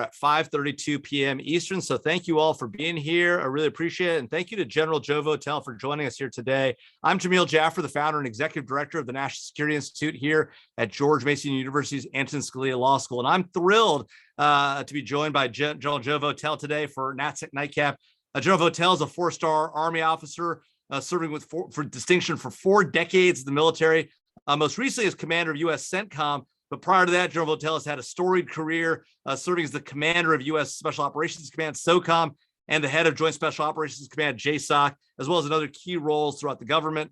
at 5:32 p.m. Eastern. So thank you all for being here. I really appreciate it. And thank you to General Joe Votel for joining us here today. I'm Jamil Jaffer, the founder and executive director of the National Security Institute here at George Mason University's Antonin Scalia Law School. And I'm thrilled to be joined by General Joe Votel today for NatSec Nightcap. General Votel is a four-star Army officer serving for distinction for 4 decades in the military, most recently as commander of U.S. CENTCOM. But prior to that, General Votel has had a storied career serving as the commander of U.S. Special Operations Command, SOCOM, and the head of Joint Special Operations Command, JSOC, as well as in other key roles throughout the government.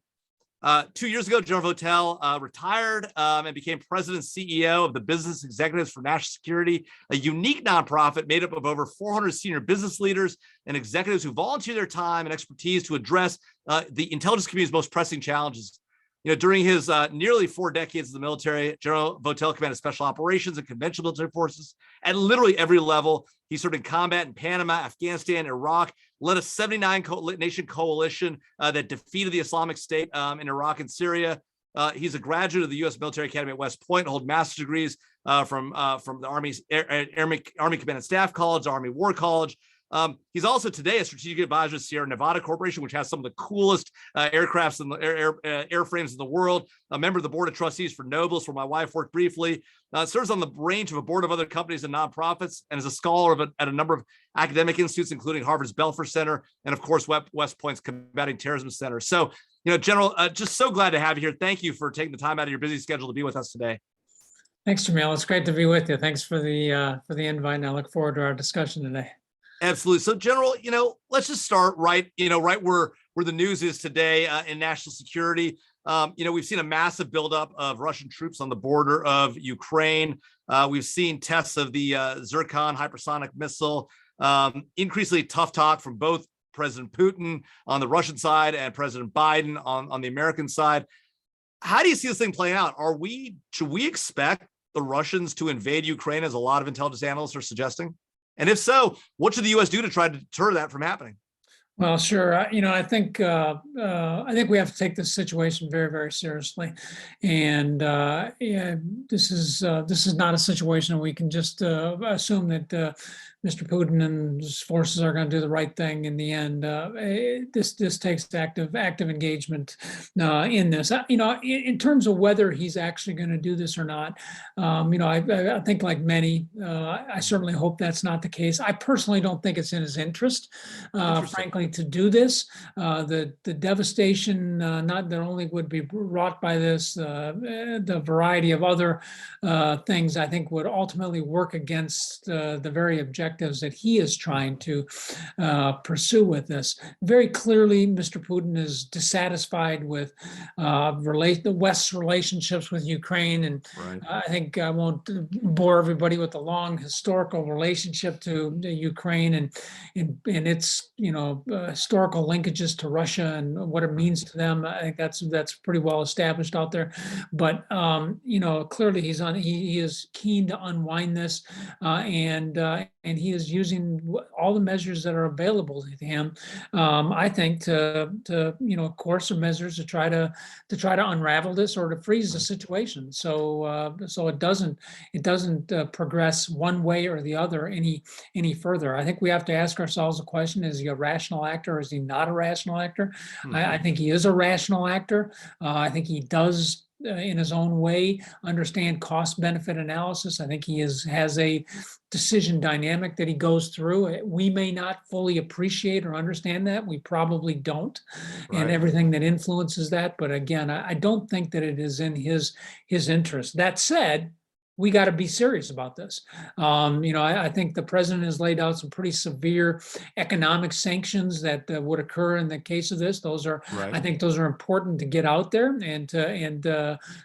2 years ago, General Votel retired and became president and CEO of the Business Executives for National Security, a unique nonprofit made up of over 400 senior business leaders and executives who volunteer their time and expertise to address the intelligence community's most pressing challenges. You know, during his nearly 4 decades in the military, General Votel commanded special operations and conventional military forces at literally every level. He served in combat in Panama, Afghanistan, Iraq, led a 79-nation coalition that defeated the Islamic State in Iraq and Syria. He's a graduate of the U.S. Military Academy at West Point, holds master's degrees from the Army Command and Staff College, Army War College. He's also today a strategic advisor to Sierra Nevada Corporation, which has some of the coolest aircrafts and airframes in the world. A member of the board of trustees for Nobles, where my wife worked briefly. Serves on the range of a board of other companies and nonprofits, and is a scholar at a number of academic institutes, including Harvard's Belfer Center and, of course, West Point's Combating Terrorism Center. So, you know, General, just so glad to have you here. Thank you for taking the time out of your busy schedule to be with us today. Thanks, Jamil. It's great to be with you. Thanks for the invite, and I look forward to our discussion today. Absolutely. So, General, you know, let's just start right where the news is today in national security. You know, we've seen a massive buildup of Russian troops on the border of Ukraine. We've seen tests of the Zircon hypersonic missile, increasingly tough talk from both President Putin on the Russian side and President Biden on the American side. How do you see this thing playing out? Should we expect the Russians to invade Ukraine, as a lot of intelligence analysts are suggesting? And if so, what should the U.S. do to try to deter that from happening? Well, sure. You know, I think we have to take this situation very, very seriously, and yeah, this is not a situation we can just assume that Mr. Putin and his forces are going to do the right thing in the end. This takes active engagement in this. You know, in terms of whether he's actually going to do this or not, you know, I think like many, I certainly hope that's not the case. I personally don't think it's in his interest, frankly, to do this. The devastation not only would be wrought by this, the variety of other things I think would ultimately work against the very objectives that he is trying to pursue with this. Very clearly, Mr. Putin is dissatisfied with the West's relationships with Ukraine, and right. I think I won't bore everybody with the long historical relationship to Ukraine and its, you know, historical linkages to Russia and what it means to them. I think that's pretty well established out there. But you know, clearly he is keen to unwind this, and he is using all the measures that are available to him, I think, to you know, course of measures to try to unravel this or to freeze the situation, so it doesn't progress one way or the other any further. I think we have to ask ourselves the question: is he a rational actor or is he not a rational actor? I think he is a rational actor. I think he does, in his own way, understand cost-benefit analysis. I think he has a decision dynamic that he goes through. We may not fully appreciate or understand that. We probably don't, right, and everything that influences that. But again, I don't think that it is in his interest. That said, we got to be serious about this. You know, I think the president has laid out some pretty severe economic sanctions that would occur in the case of this. Those are, right, I think those are important to get out there, and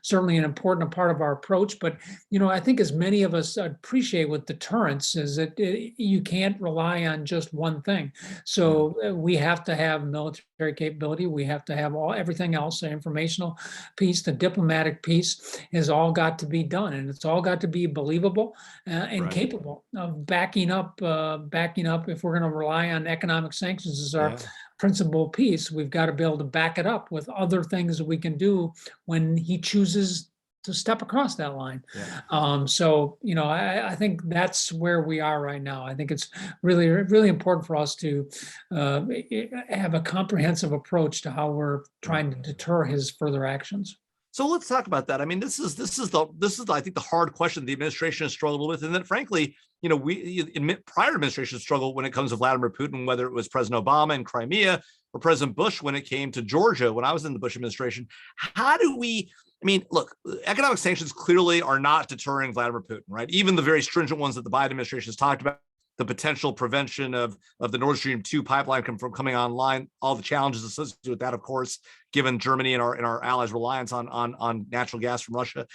certainly an important part of our approach. But, you know, I think as many of us appreciate with deterrence is that you can't rely on just one thing. So we have to have military capability. We have to have everything else, the informational piece, the diplomatic piece, has all got to be done, and it's all got to be believable and right, capable of backing up. If we're going to rely on economic sanctions as our principal piece, we've got to be able to back it up with other things that we can do when he chooses to step across that line. Yeah. So, I think that's where we are right now. I think it's really, really important for us to have a comprehensive approach to how we're trying to deter his further actions. So let's talk about that. I mean, this is I think the hard question the administration has struggled with, and that frankly, prior administrations struggled when it comes to Vladimir Putin, whether it was President Obama in Crimea or President Bush when it came to Georgia when I was in the Bush administration. How do we? I mean, look, economic sanctions clearly are not deterring Vladimir Putin, right? Even the very stringent ones that the Biden administration has talked about, the potential prevention of the Nord Stream 2 pipeline from coming online, all the challenges associated with that, of course, given Germany and our allies' reliance on natural gas from Russia.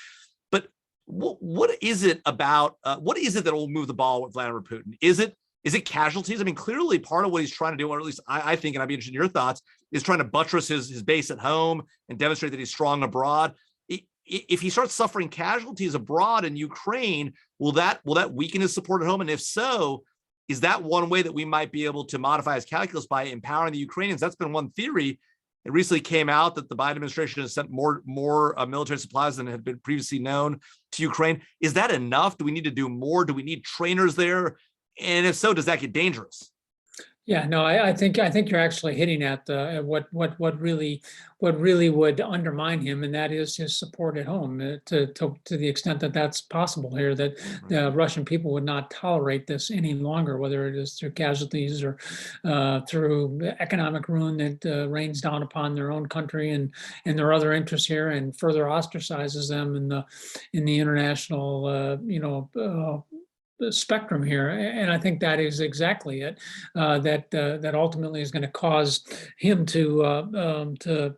But what is it about? What is it that will move the ball with Vladimir Putin? Is it casualties? I mean, clearly part of what he's trying to do, or at least I think, and I'd be interested in your thoughts, is trying to buttress his base at home and demonstrate that he's strong abroad. If he starts suffering casualties abroad in Ukraine, will that weaken his support at home? And if so, is that one way that we might be able to modify his calculus by empowering the Ukrainians? That's been one theory. It recently came out that the Biden administration has sent more military supplies than had been previously known to Ukraine. Is that enough? Do we need to do more? Do we need trainers there? And if so, does that get dangerous? Yeah, no, I think you're actually hitting at what really would undermine him, and that is his support at home. To the extent that that's possible here, that the Russian people would not tolerate this any longer, whether it is through casualties or through economic ruin that rains down upon their own country and their other interests here, and further ostracizes them in the international the spectrum here. And I think that is exactly it. That ultimately is going to cause him to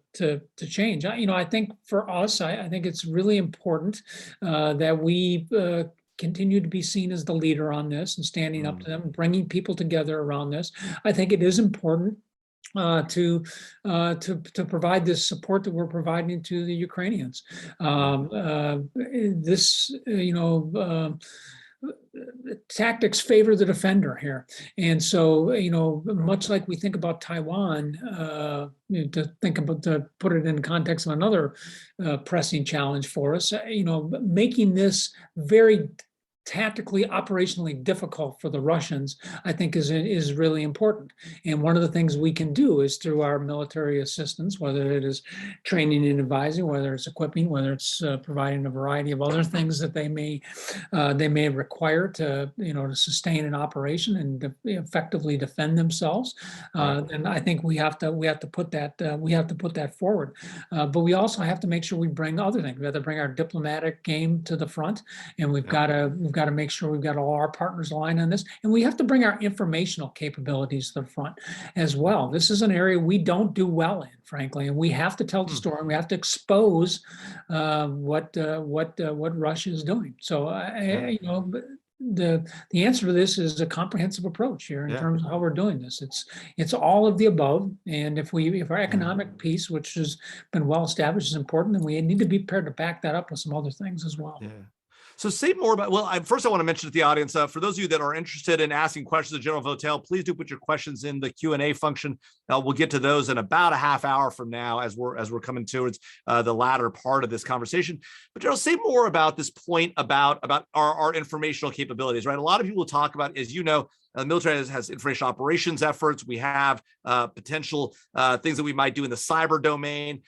change. I think for us, I think it's really important that we continue to be seen as the leader on this and standing up to them, bringing people together around this. I think it is important to provide this support that we're providing to the Ukrainians. Tactics favor the defender here. And so, much like we think about Taiwan, to put it in context of another pressing challenge for us, making this very tactically, operationally difficult for the Russians, I think is really important. And one of the things we can do is through our military assistance, whether it is training and advising, whether it's equipping, whether it's providing a variety of other things that they may require to sustain an operation and effectively defend themselves. Then I think we have to put that forward. But we also have to make sure we bring other things. We have to bring our diplomatic game to the front, and we've got to make sure we've got all our partners aligned on this, and we have to bring our informational capabilities to the front as well. This is an area we don't do well in, frankly, and we have to tell the story, and we have to expose what Russia is doing. So, the answer to this is a comprehensive approach here in terms of how we're doing this. It's all of the above, and if our economic piece, which has been well established, is important, then we need to be prepared to back that up with some other things as well. Yeah. So say more about, first I want to mention to the audience, for those of you that are interested in asking questions of General Votel, please do put your questions in the Q&A function. We'll get to those in about a half hour from now as we're coming towards the latter part of this conversation. But General, say more about this point about our informational capabilities, right? A lot of people talk about, as you know, the military has information operations efforts. We have potential things that we might do in the cyber domain.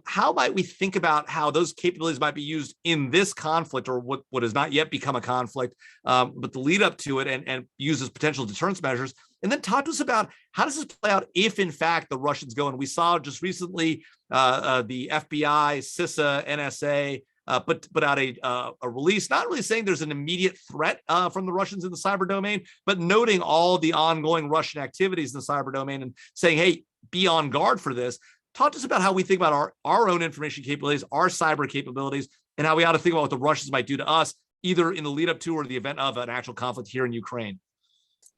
How might we think about how those capabilities might be used in this conflict, or what has not yet become a conflict, but the lead up to it, and use as potential deterrence measures? And then talk to us about how does this play out if, in fact, the Russians go. And we saw just recently the FBI, CISA, NSA put out a release, not really saying there's an immediate threat from the Russians in the cyber domain, but noting all the ongoing Russian activities in the cyber domain and saying, hey, be on guard for this. Talk to us about how we think about our own information capabilities, our cyber capabilities, and how we ought to think about what the Russians might do to us, either in the lead up to or the event of an actual conflict here in Ukraine.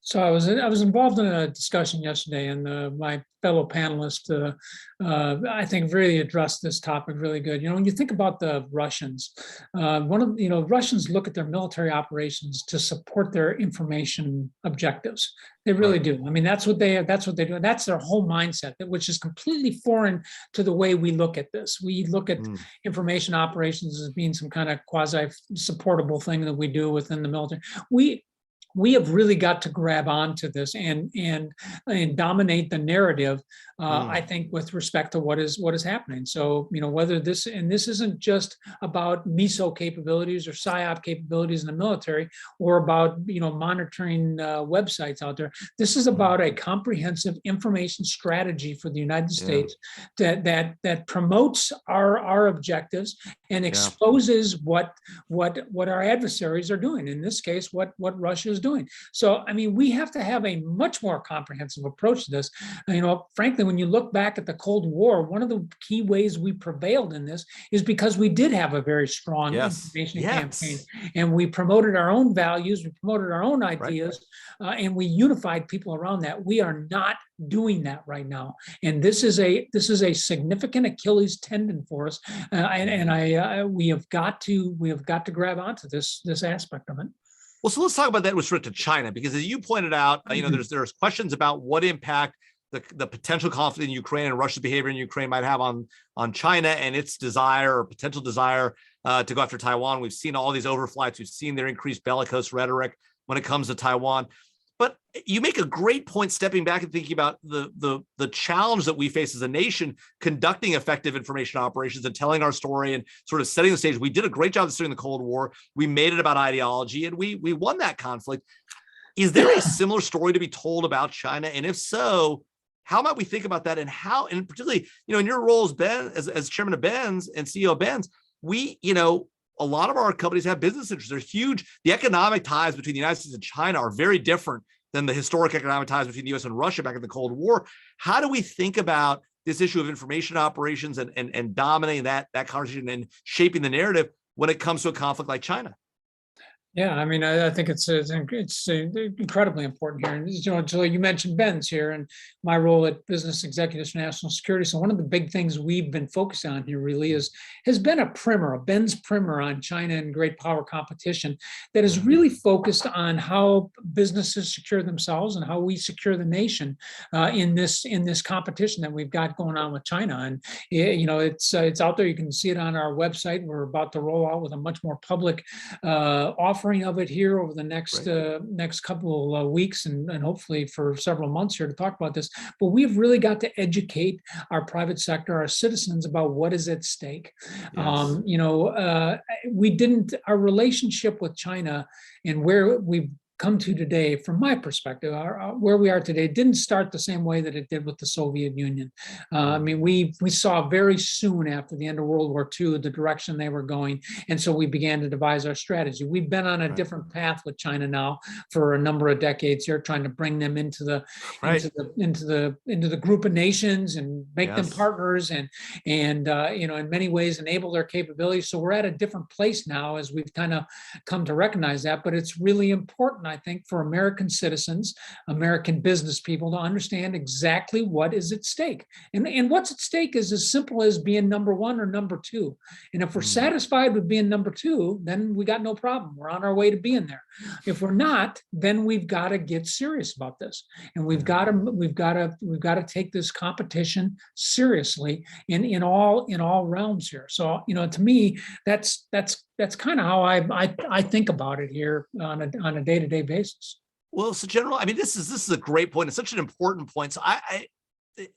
So I was involved in a discussion yesterday, and my fellow panelist, I think, really addressed this topic really good. You know, when you think about the Russians, Russians look at their military operations to support their information objectives. They really Right. do. I mean, that's what they do. And that's their whole mindset, which is completely foreign to the way we look at this. We look at information operations as being some kind of quasi supportable thing that we do within the military. We have really got to grab onto this and dominate the narrative. I think with respect to what is happening. So whether this isn't just about MISO capabilities or PSYOP capabilities in the military, or about monitoring websites out there. This is about a comprehensive information strategy for the United States that promotes our objectives and exposes what our adversaries are doing. In this case, what Russia is doing. So, I mean, we have to have a much more comprehensive approach to this. Frankly, when you look back at the Cold War, one of the key ways we prevailed in this is because we did have a very strong information campaign, and we promoted our own values, we promoted our own ideas, and we unified people around that. We are not doing that right now, and this is a significant Achilles tendon for us, we have got to grab onto this aspect of it. Well, so let's talk about that with respect to China, because as you pointed out, there's questions about what impact the potential conflict in Ukraine and Russia's behavior in Ukraine might have on China and its desire or potential desire to go after Taiwan. We've seen all these overflights. We've seen their increased bellicose rhetoric when it comes to Taiwan. But you make a great point stepping back and thinking about the challenge that we face as a nation conducting effective information operations and telling our story and sort of setting the stage. We did a great job during the Cold War. We made it about ideology, and we won that conflict. Is there a similar story to be told about China? And if so, how might we think about that, and how, and particularly, in your role as chairman of Benz and CEO of Benz, a lot of our companies have business interests. They're huge. The economic ties between the United States and China are very different than the historic economic ties between the U.S. and Russia back in the Cold War. How do we think about this issue of information operations and dominating that conversation and shaping the narrative when it comes to a conflict like China? Yeah, I mean, I think it's incredibly important here. And Julie, you mentioned Ben's here, and my role at Business Executives for National Security. So one of the big things we've been focused on here really has been a Ben's primer on China and great power competition that is really focused on how businesses secure themselves and how we secure the nation in this competition that we've got going on with China. And it's out there. You can see it on our website. We're about to roll out with a much more public offering of it here over the next couple of weeks and hopefully for several months here to talk about this. But we've really got to educate our private sector, our citizens, about what is at stake. Our relationship with China and where we've come to today, from my perspective, where we are today didn't start the same way that it did with the Soviet Union. I mean, we saw very soon after the end of World War II the direction they were going, and so we began to devise our strategy. We've been on a different path with China now for a number of decades here, trying to bring them into the group of nations and make them partners and in many ways enable their capabilities. So we're at a different place now as we've kind of come to recognize that. But it's really important, I think, for American citizens, American business people to understand exactly what is at stake. And what's at stake is as simple as being number one or number two. And if we're satisfied with being number two, then we got no problem. We're on our way to being there. If we're not, then we've got to get serious about this. And we've got to take this competition seriously in all realms here. So, to me, that's kind of how I think about it here on a day-to-day basis. Well, so General, I mean, this is a great point. It's such an important point. So I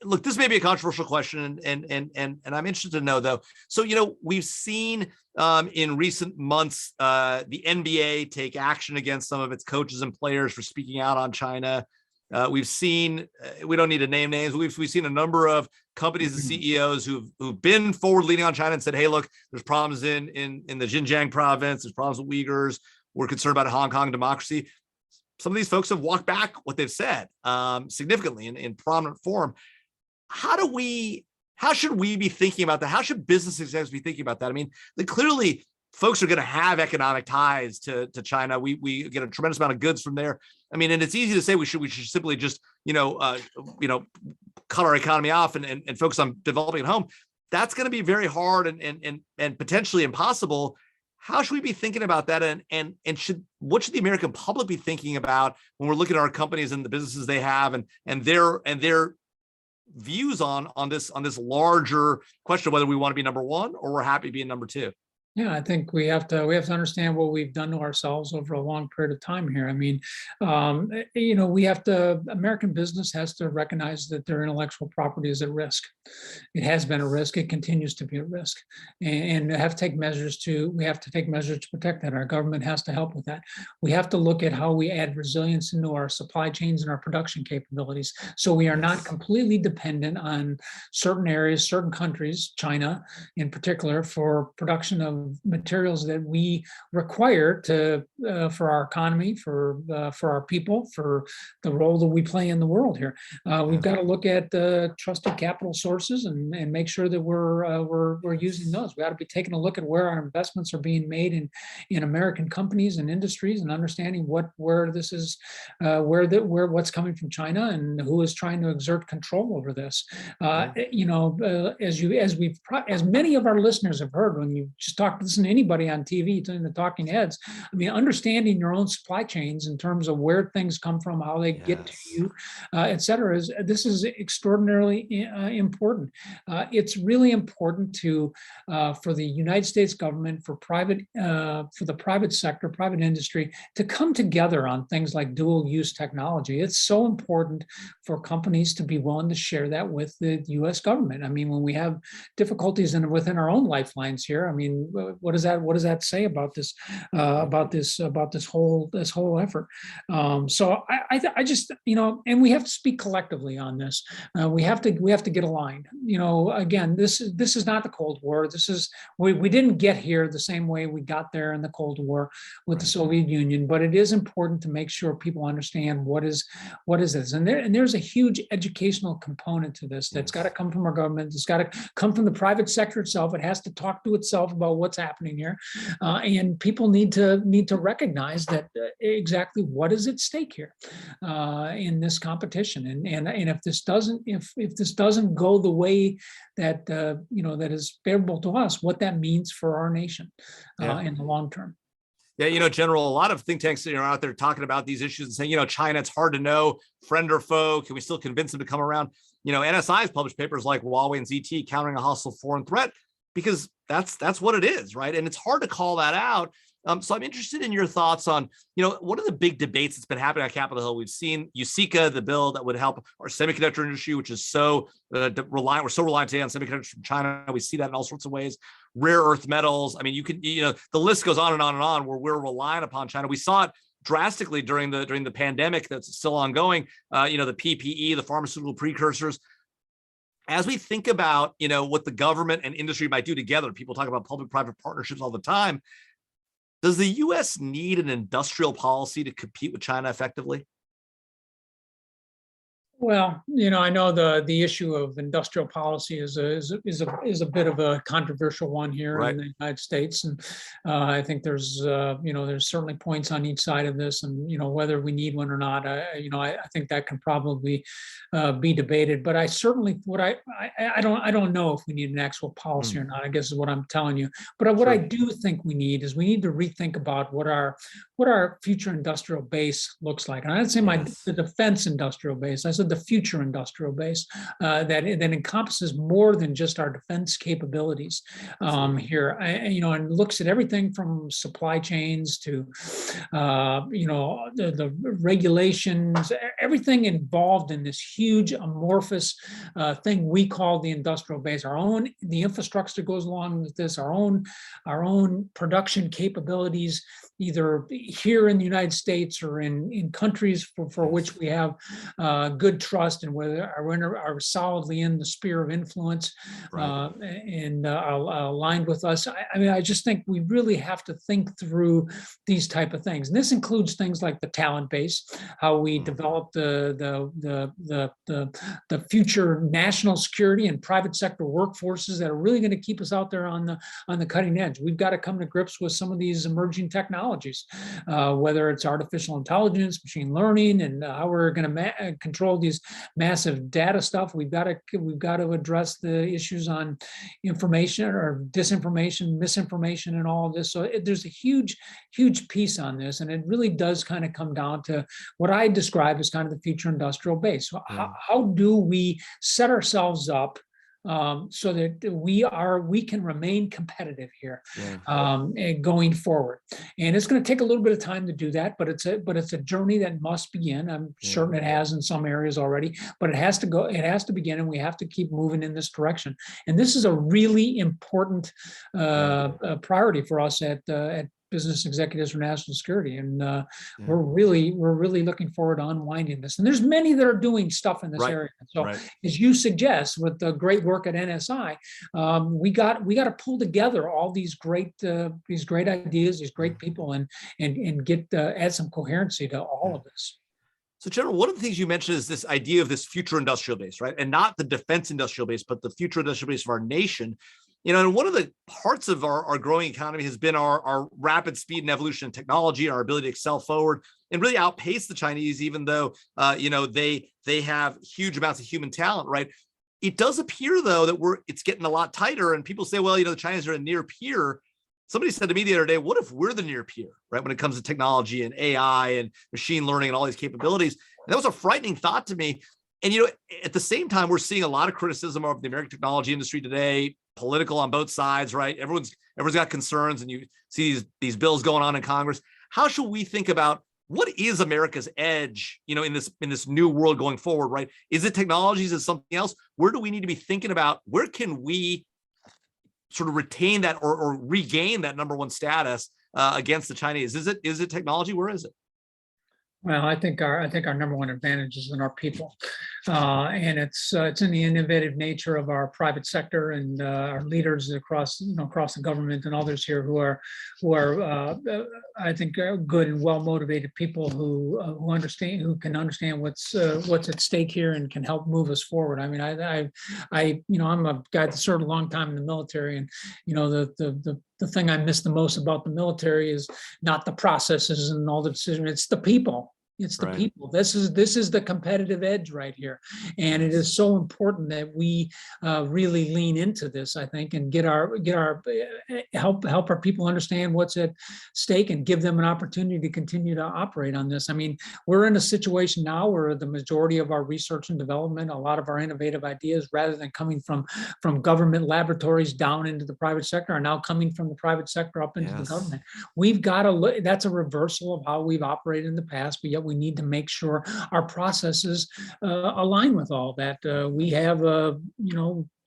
look, this may be a controversial question, and I'm interested to know though. So we've seen in recent months the NBA take action against some of its coaches and players for speaking out on China. We've seen, we don't need to name names, we've seen a number of companies and CEOs who've been forward leaning on China and said, hey, look, there's problems in the Xinjiang province, there's problems with Uyghurs, we're concerned about Hong Kong democracy. Some of these folks have walked back what they've said significantly in prominent form. How should we be thinking about that? How should business executives be thinking about that? I mean, clearly folks are going to have economic ties to China. We get a tremendous amount of goods from there. I mean, and it's easy to say we should simply just cut our economy off and focus on developing at home. That's going to be very hard and potentially impossible. How should we be thinking about that? And what should the American public be thinking about when we're looking at our companies and the businesses they have and their views on this larger question of whether we want to be number one or we're happy being number two? Yeah, I think we have to understand what we've done to ourselves over a long period of time here. I mean, American business has to recognize that their intellectual property is at risk. It has been a risk. It continues to be a risk, and we have to take measures to protect that. Our government has to help with that. We have to look at how we add resilience into our supply chains and our production capabilities, so we are not completely dependent on certain areas, certain countries, China in particular, for production of materials that we require for our economy, for our people, for the role that we play in the world here. We've got to look at trusted capital sources and make sure that we're using those. We got to be taking a look at where our investments are being made in American companies and industries, and understanding where this is, what's coming from China and who is trying to exert control over this. As many of our listeners have heard, when you just listen to anybody on TV, in the talking heads, I mean, understanding your own supply chains in terms of where things come from, how they get to you, et cetera, this is extraordinarily important. It's really important for the United States government, for the private sector, private industry, to come together on things like dual use technology. It's so important for companies to be willing to share that with the U.S. government. I mean, when we have difficulties within our own lifelines here, I mean, what does that say about this whole effort? So I just, and we have to speak collectively on this. We have to get aligned. Again, this is not the Cold War. We didn't get here the same way we got there in the Cold War with the Soviet Union, but it is important to make sure people understand what is this. And there's a huge educational component to this that's got to come from our government. It's got to come from the private sector itself. It has to talk to itself about what's happening here, and people need to recognize that exactly what is at stake here in this competition. And if this doesn't go the way that that is favorable to us, what that means for our nation in the long term. Yeah, General, a lot of think tanks are out there talking about these issues and saying, China, it's hard to know, friend or foe. Can we still convince them to come around? NSI has published papers like Huawei and ZT countering a hostile foreign threat, because that's what it is, right? And it's hard to call that out. So I'm interested in your thoughts on, what are the big debates that's been happening on Capitol Hill? We've seen USICA, the bill that would help our semiconductor industry, which is so reliant. We're so reliant today on semiconductors from China. We see that in all sorts of ways. Rare earth metals. I mean, the list goes on and on and on, where we're reliant upon China. We saw it drastically during the pandemic that's still ongoing. The PPE, the pharmaceutical precursors. As we think about, what the government and industry might do together, people talk about public-private partnerships all the time. Does the U.S. need an industrial policy to compete with China effectively? Well, I know the issue of industrial policy is a bit of a controversial one here in the United States, and I think there's certainly points on each side of this, and whether we need one or not, I think that can probably be debated. But I certainly I don't know if we need an actual policy or not, I guess is what I'm telling you. But what I do think we need to rethink about what our future industrial base looks like. And I'd say the defense industrial base. I said the future industrial base that encompasses more than just our defense capabilities here, and looks at everything from supply chains to the regulations, everything involved in this huge amorphous thing we call the industrial base. The infrastructure goes along with this, our own production capabilities, either here in the United States or in countries for which we have good good trust and whether are solidly in the sphere of influence and aligned with us. I mean, I just think we really have to think through these type of things. And this includes things like the talent base, how we develop the future national security and private sector workforces that are really going to keep us out there on the cutting edge. We've got to come to grips with some of these emerging technologies, whether it's artificial intelligence, machine learning, and how we're going to control these massive data stuff. We've got to address the issues on information or disinformation, misinformation, and all of this. So there's a huge piece on this, and it really does kind of come down to what I describe as kind of the future industrial base. So how do we set ourselves up so that we can remain competitive here and going forward? And it's going to take a little bit of time to do that, but it's a journey that must begin. I'm certain it has in some areas already, but it has to begin, and we have to keep moving in this direction. And this is a really important priority for us at Business Executives for National Security, and we're really looking forward to unwinding this. And there's many that are doing stuff in this area. So, as you suggest, with the great work at NSI, we got to pull together all these great ideas, these great people, and get add some coherency to all of this. So, General, one of the things you mentioned is this idea of this future industrial base, right? And not the defense industrial base, but the future industrial base of our nation. You know, and one of the parts of our growing economy has been our rapid speed and evolution in technology, our ability to excel forward and really outpace the Chinese, even though, they have huge amounts of human talent, right? It does appear, though, that it's getting a lot tighter. And people say, well, the Chinese are a near peer. Somebody said to me the other day, what if we're the near peer, right? When it comes to technology and AI and machine learning and all these capabilities. And that was a frightening thought to me. And, at the same time, we're seeing a lot of criticism of the American technology industry today, political on both sides, right? Everyone's got concerns, and you see these bills going on in Congress. How should we think about what is America's edge, in this new world going forward, right? Is it technologies? Is it something else? Where do we need to be thinking about? Where can we sort of retain that or regain that number one status against the Chinese? Is it technology? Where is it? Well, I think our number one advantage is in our people, and it's in the innovative nature of our private sector and our leaders across the government and others here who are I think good and well motivated people who can understand what's at stake here and can help move us forward. I mean, I'm a guy that served a long time in the military, and the thing I miss the most about the military is not the processes and all the decisions. It's the people. It's the people. This is the competitive edge right here, and it is so important that we really lean into this, I think, and help our people understand what's at stake and give them an opportunity to continue to operate on this. I mean, we're in a situation now where the majority of our research and development, a lot of our innovative ideas, rather than coming from government laboratories down into the private sector, are now coming from the private sector up into the government. We've got to look. That's a reversal of how we've operated in the past, but yet we need to make sure our processes align with all that. We have,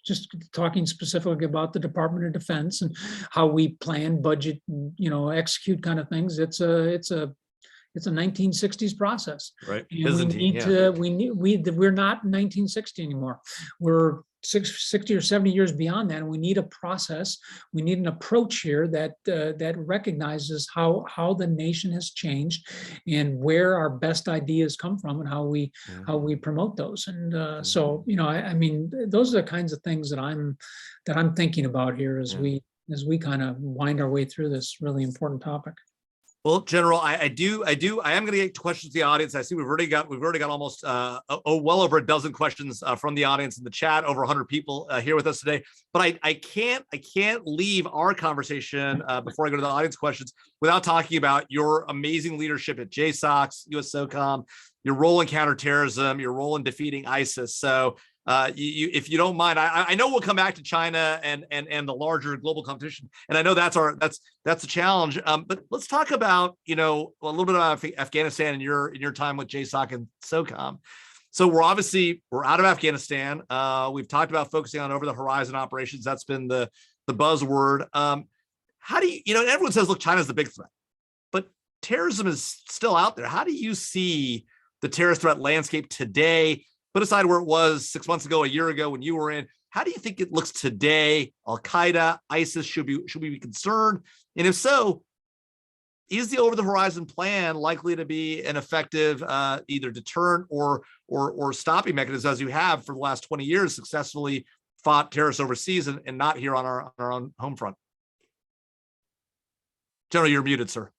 just talking specifically about the Department of Defense and how we plan, budget, execute kind of things. It's a 1960s process. Right. We're not 1960 anymore. We're 60 or 70 years beyond that, and we need a process. We need an approach here that recognizes how the nation has changed and where our best ideas come from and how we promote those. And so, I mean, those are the kinds of things that I'm thinking about here as we kind of wind our way through this really important topic. Well, General, I am going to get questions to the audience. I see we've already got almost well over a dozen questions from the audience in the chat. Over 100 people here with us today. But I can't leave our conversation before I go to the audience questions without talking about your amazing leadership at JSOC, USSOCOM, your role in counterterrorism, your role in defeating ISIS. So if you don't mind, I know we'll come back to China and the larger global competition, and I know that's a challenge. But let's talk about a little bit about Afghanistan and your time with JSOC and SOCOM. So we're out of Afghanistan. We've talked about focusing on over the horizon operations. That's been the buzzword. How do you everyone says, look, China's the big threat, but terrorism is still out there. How do you see the terrorist threat landscape today? put aside where it was 6 months ago, a year ago when you were in, how do you think it looks today? Al-Qaeda, ISIS, should we be concerned? And if so, is the over-the-horizon plan likely to be an effective either deterrent or stopping mechanism, as you have for the last 20 years successfully fought terrorists overseas and not here on our own home front? General, you're muted, sir.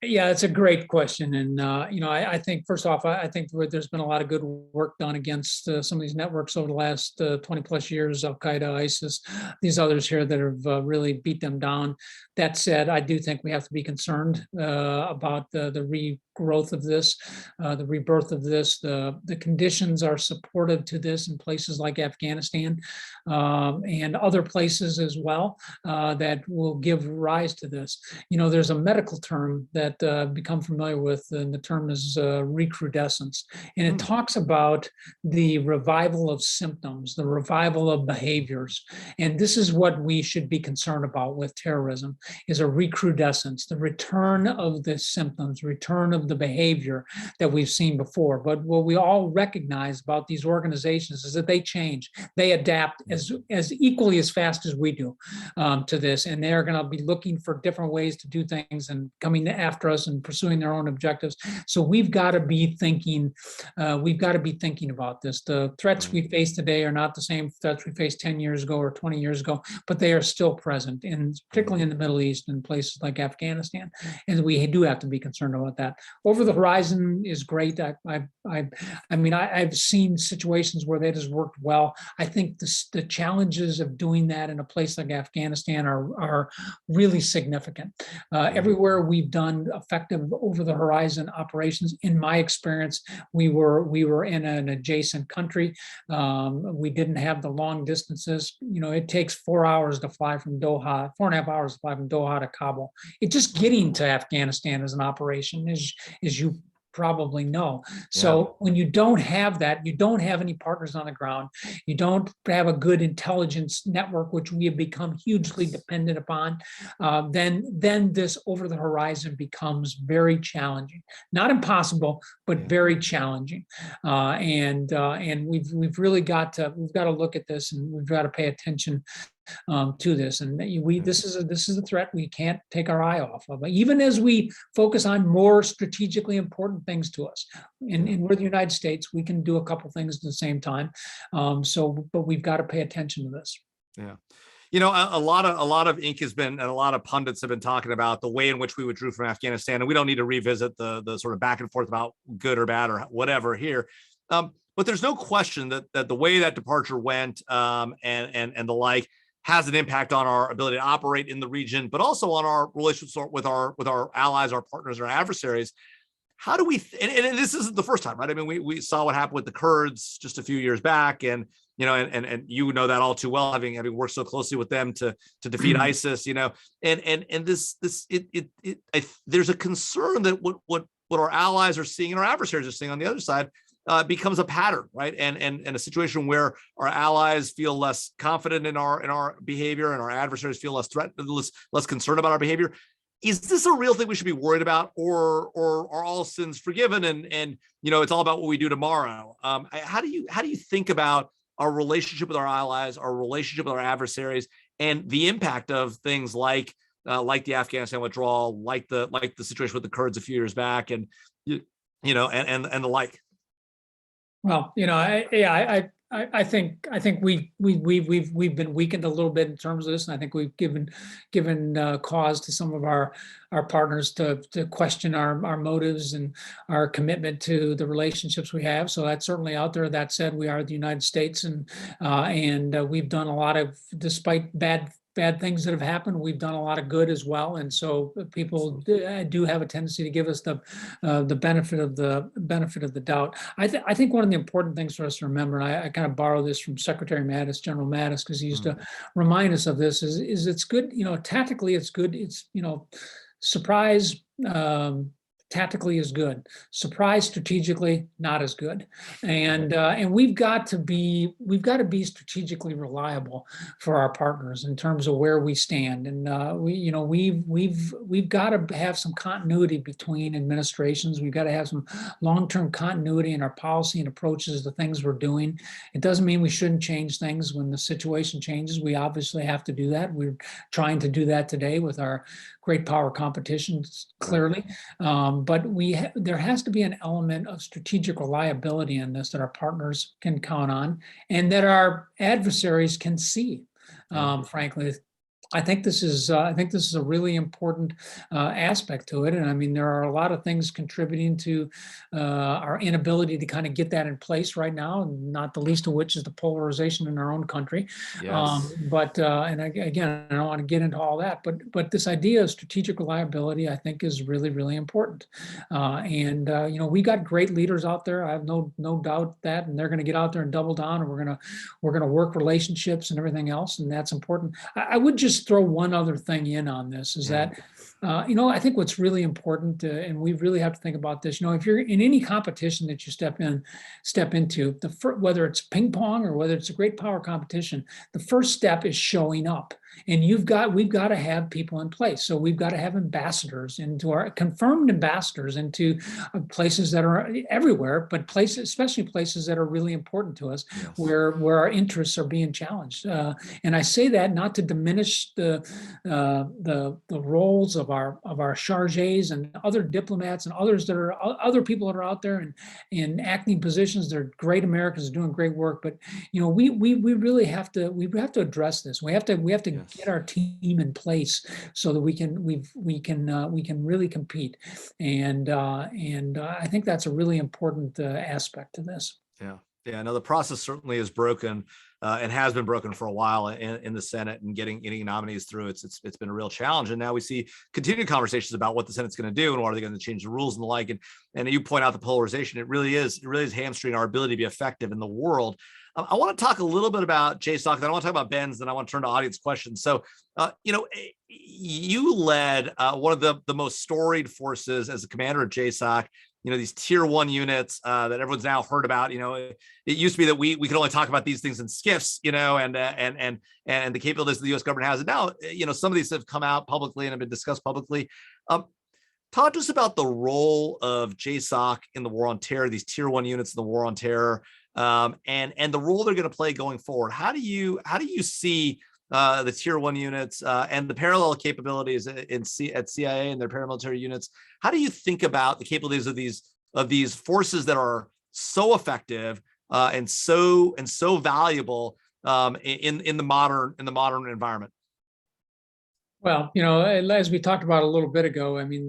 Yeah, it's a great question. And, I think, first off, I think there's been a lot of good work done against some of these networks over the last 20 plus years, Al-Qaeda, ISIS, these others here that have really beat them down. That said, I do think we have to be concerned about the regrowth of this, the rebirth of this. The conditions are supportive to this in places like Afghanistan and other places as well that will give rise to this. There's a medical term that become familiar with, and the term is recrudescence. And it talks about the revival of symptoms, the revival of behaviors. And this is what we should be concerned about with terrorism, is a recrudescence, the return of the symptoms, return of the behavior that we've seen before. But what we all recognize about these organizations is that they change, they adapt as equally as fast as we do to this. And they're going to be looking for different ways to do things and coming after us and pursuing their own objectives. So we've got to be thinking, about this. The threats we face today are not the same threats we faced 10 years ago or 20 years ago, but they are still present, and particularly in the Middle East and places like Afghanistan. And we do have to be concerned about that. Over the horizon is great. I've seen situations where that has worked well. I think the challenges of doing that in a place like Afghanistan are really significant. Everywhere we've done effective over the horizon operations, in my experience, we were in an adjacent country. We didn't have the long distances. It takes 4 hours to fly from Doha, 4.5 hours to fly from Doha to Kabul. It just getting to Afghanistan as an operation, as you probably know. So when you don't have that, you don't have any partners on the ground, you don't have a good intelligence network, which we have become hugely dependent upon, then this over the horizon becomes very challenging. Not impossible, but very challenging. And we've really got to look at this, and we've got to pay attention to this. And this is a threat we can't take our eye off of, even as we focus on more strategically important things to us. And we're the United States, we can do a couple things at the same time. But we've got to pay attention to this. Yeah. A lot of ink has been, and a lot of pundits have been talking about the way in which we withdrew from Afghanistan. And we don't need to revisit the sort of back and forth about good or bad or whatever here. But there's no question that the way that departure went and the like has an impact on our ability to operate in the region, but also on our relationships with our allies, our partners, our adversaries. How do we, and this isn't the first time, right? I mean, we saw what happened with the Kurds just a few years back, and and you know that all too well, having worked so closely with them to defeat ISIS, and there's a concern that what our allies are seeing and our adversaries are seeing on the other side becomes a pattern, right? And a situation where our allies feel less confident in our behavior, and our adversaries feel less threatened, less concerned about our behavior. Is this a real thing we should be worried about, or are all sins forgiven and it's all about what we do tomorrow? How do you think about our relationship with our allies, our relationship with our adversaries, and the impact of things like the Afghanistan withdrawal, like the situation with the Kurds a few years back, and and the like? Well, I think we've been weakened a little bit in terms of this, and I think we've given cause to some of our partners to question our motives and our commitment to the relationships we have. So that's certainly out there. That said, we are the United States, and we've done a lot of, despite bad things that have happened, we've done a lot of good as well. And so people do have a tendency to give us the benefit of the doubt. I think one of the important things for us to remember, and I kind of borrow this from Secretary Mattis, General Mattis, because he used to remind us of this, is it's good, tactically it's good. It's, surprise, tactically is good. Surprise strategically, not as good. And we've got to be strategically reliable for our partners in terms of where we stand. And we've got to have some continuity between administrations. We've got to have some long-term continuity in our policy and approaches to things we're doing. It doesn't mean we shouldn't change things when the situation changes. We obviously have to do that. We're trying to do that today with our great power competitions, clearly. But there has to be an element of strategic reliability in this that our partners can count on and that our adversaries can see. Frankly, I think this is a really important aspect to it. And I mean, there are a lot of things contributing to our inability to kind of get that in place right now, and not the least of which is the polarization in our own country. Yes. Again, I don't want to get into all that, but this idea of strategic reliability, I think, is really, really important. We got great leaders out there. I have no doubt that, and they're going to get out there and double down, and we're going to work relationships and everything else, and that's important. I would just throw one other thing in on this is that, I think what's really important, and we really have to think about this, if you're in any competition that you step into, whether it's ping pong or whether it's a great power competition, the first step is showing up. And we've got to have people in place. So we've got to have ambassadors confirmed ambassadors into places that are everywhere, but especially places that are really important to us, yes, where our interests are being challenged. And I say that not to diminish the roles of our charges and other diplomats and other people that are out there and in acting positions. They're great Americans doing great work, but we really have to address this. We have to yes, get our team in place so that we can really compete. And I think that's a really important aspect to this. Yeah. No, the process certainly is broken and has been broken for a while in the Senate, and getting nominees through. It's been a real challenge. And now we see continued conversations about what the Senate's going to do and what are they going to change the rules and the like. And you point out the polarization. It really is hamstringing our ability to be effective in the world. I want to talk a little bit about JSOC. Then I want to talk about Ben's. Then I want to turn to audience questions. So, you led one of the most storied forces as a commander of JSOC. These tier 1 units that everyone's now heard about. It used to be that we could only talk about these things in skiffs, and the capabilities that the U.S. government has. And now, some of these have come out publicly and have been discussed publicly. Talk to us about the role of JSOC in the war on terror, these tier 1 units in the war on terror, and the role they're going to play going forward. How do you see the tier 1 units and the parallel capabilities at CIA and their paramilitary units? How do you think about the capabilities of these forces that are so effective and so valuable in the modern environment? Well, as we talked about a little bit ago, I mean,